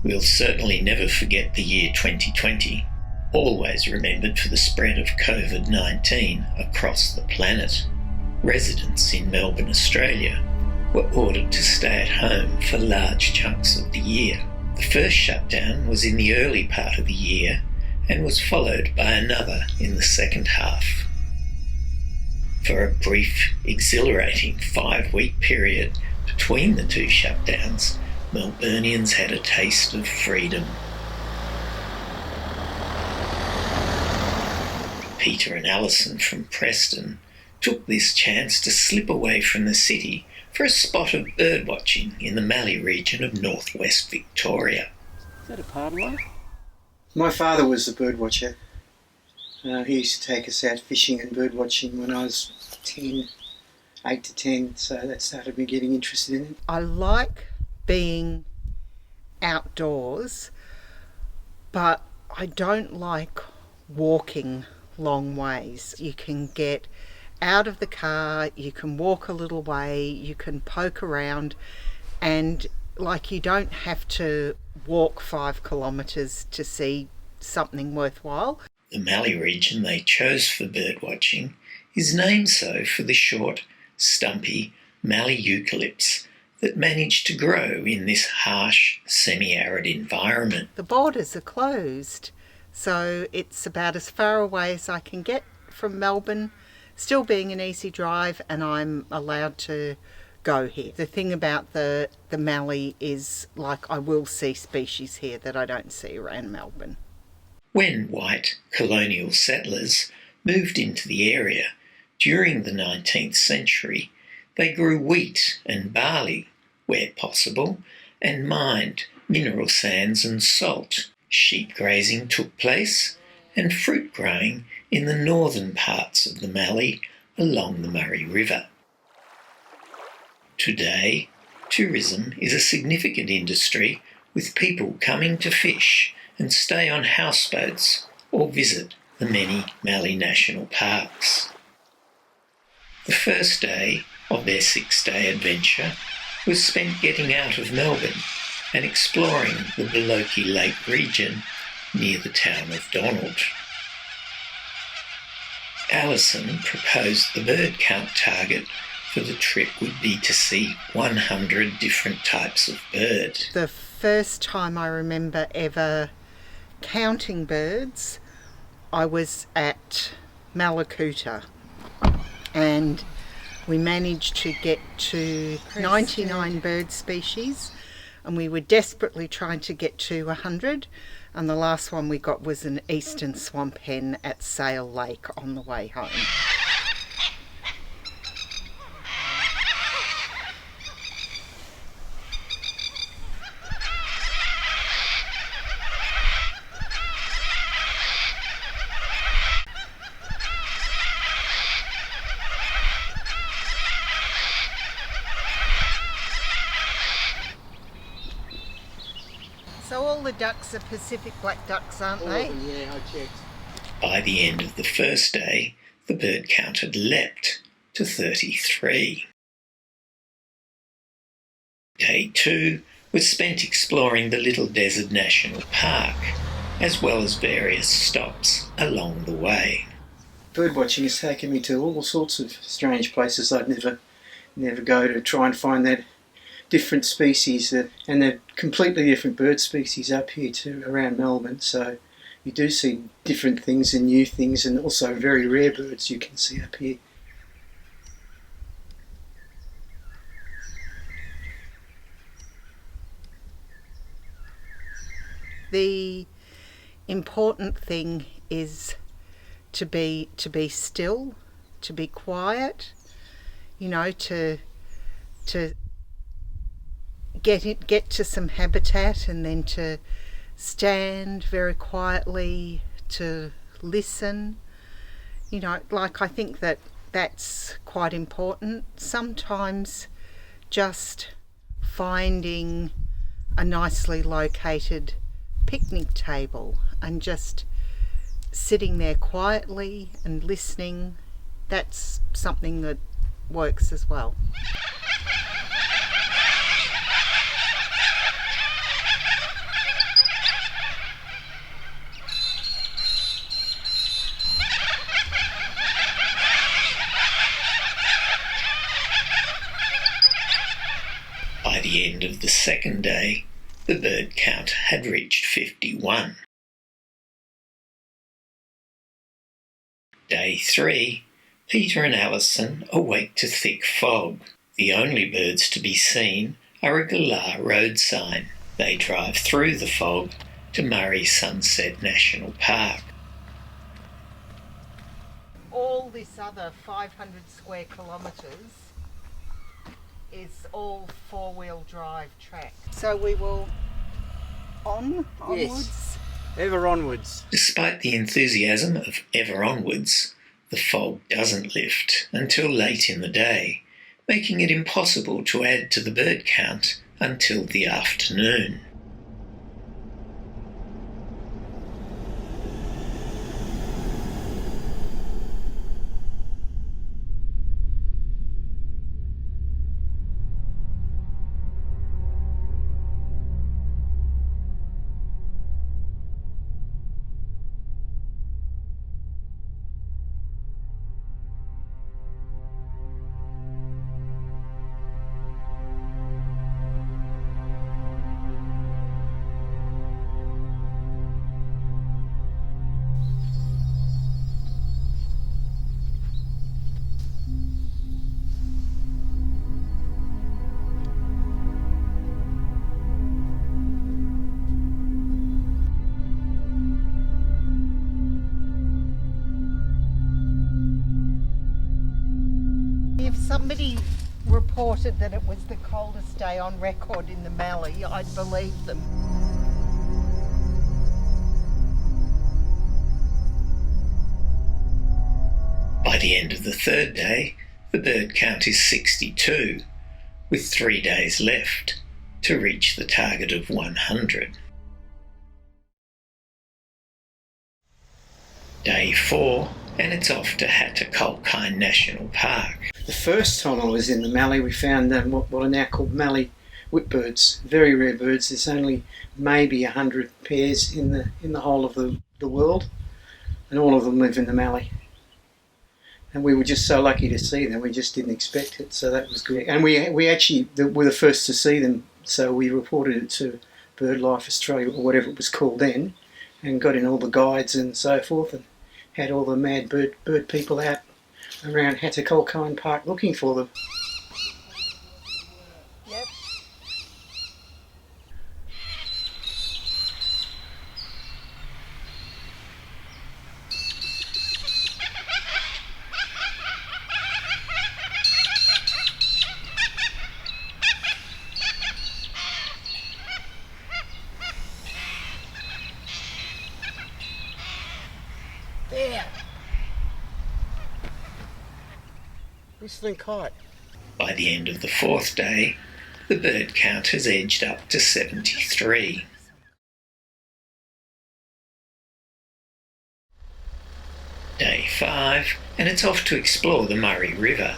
We'll certainly never forget the year 2020, always remembered for the spread of COVID-19 across the planet. Residents in Melbourne, Australia, were ordered to stay at home for large chunks of the year. The first shutdown was in the early part of the year and was followed by another in the second half. For a brief, exhilarating 5-week period between the two shutdowns, Melbournians had a taste of freedom. Peter and Alison from Preston took this chance to slip away from the city for a spot of birdwatching in the Mallee region of northwest Victoria. Is that a parlour? My father was a birdwatcher. He used to take us out fishing and birdwatching when I was 8 to 10, so that started me getting interested in it. I like being outdoors, but I don't like walking long ways. You can get out of the car, you can walk a little way, you can poke around, and you don't have to walk 5 kilometres to see something worthwhile. The Mallee region they chose for birdwatching is named so for the short, stumpy Mallee eucalypts that manage to grow in this harsh, semi-arid environment. The borders are closed, so it's about as far away as I can get from Melbourne, still being an easy drive, and I'm allowed to go here. The thing about the Mallee is, I will see species here that I don't see around Melbourne. When white colonial settlers moved into the area during the 19th century, they grew wheat and barley where possible and mined mineral sands and salt. Sheep grazing took place and fruit growing in the northern parts of the Mallee along the Murray River. Today, tourism is a significant industry with people coming to fish and stay on houseboats or visit the many Mallee national parks. The first day of their 6-day adventure was spent getting out of Melbourne and exploring the Biloki Lake region near the town of Donald. Alison proposed the bird count target for the trip would be to see 100 different types of bird. The first time I remember ever counting birds, I was at Mallacoota, and we managed to get to 99 bird species, and we were desperately trying to get to 100, and the last one we got was an eastern swamp hen at Sail Lake on the way home. So all the ducks are Pacific black ducks, aren't they? Yeah, I checked. By the end of the first day, the bird count had leapt to 33. Day 2 was spent exploring the Little Desert National Park, as well as various stops along the way. Birdwatching has taken me to all sorts of strange places I'd never go to try and find that different species, and they're completely different bird species up here too around Melbourne, so you do see different things and new things, and also very rare birds you can see up here. The important thing is to be still, to be quiet, to get to some habitat, and then to stand very quietly, to listen. I think that's quite important. Sometimes just finding a nicely located picnic table and just sitting there quietly and listening, that's something that works as well. the second day, the bird count had reached 51. Day 3, Peter and Alison awake to thick fog. The only birds to be seen are a galah road sign. They drive through the fog to Murray Sunset National Park. All this other 500 square kilometres is all four-wheel drive track. So we will onwards. Yes. Ever onwards. Despite the enthusiasm of ever onwards, the fog doesn't lift until late in the day, making it impossible to add to the bird count until the afternoon. If somebody reported that it was the coldest day on record in the Mallee, I'd believe them. By the end of the third day, the bird count is 62, with 3 days left to reach the target of 100. Day 4, and it's off to Hattakulkine National Park. The first time I was in the Mallee, we found what are now called Mallee whipbirds. Very rare birds. There's only maybe 100 pairs in the whole of the world, and all of them live in the Mallee. And we were just so lucky to see them. We just didn't expect it, so that was good. And we actually were the first to see them, so we reported it to BirdLife Australia, or whatever it was called then, and got in all the guides and so forth, and had all the mad bird people out around Hattakulkine Park looking for them. Yep. There. Whistling kite. By the end of the fourth day, the bird count has edged up to 73. Day 5, and it's off to explore the Murray River.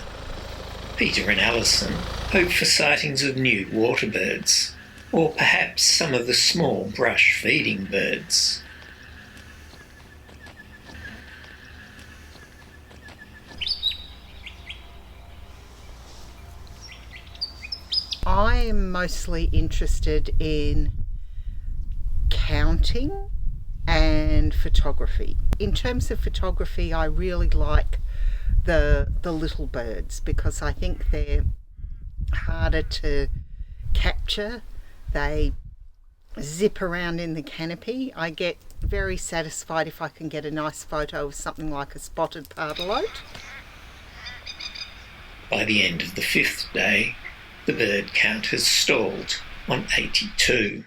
Peter and Alison hope for sightings of new water birds, or perhaps some of the small brush-feeding birds. I am mostly interested in counting and photography. In terms of photography, I really like the little birds because I think they're harder to capture. They zip around in the canopy. I get very satisfied if I can get a nice photo of something like a spotted pardalote. By the end of the fifth day, the bird count has stalled on 82.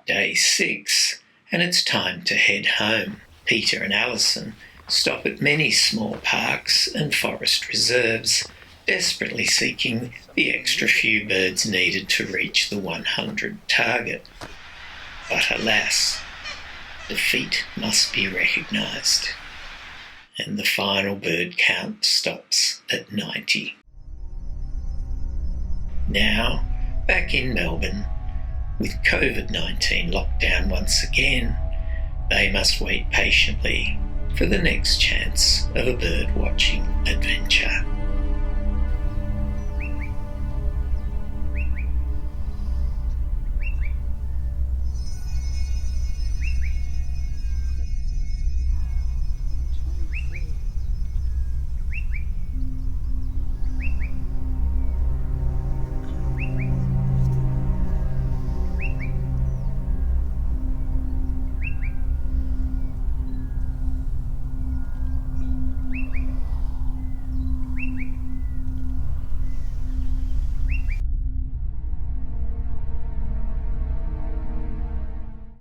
Day 6, and it's time to head home. Peter and Alison stop at many small parks and forest reserves, desperately seeking the extra few birds needed to reach the 100 target. But alas, defeat must be recognised, and the final bird count stops at 90. Now, back in Melbourne, with COVID-19 lockdown once again, they must wait patiently for the next chance of a bird watching adventure.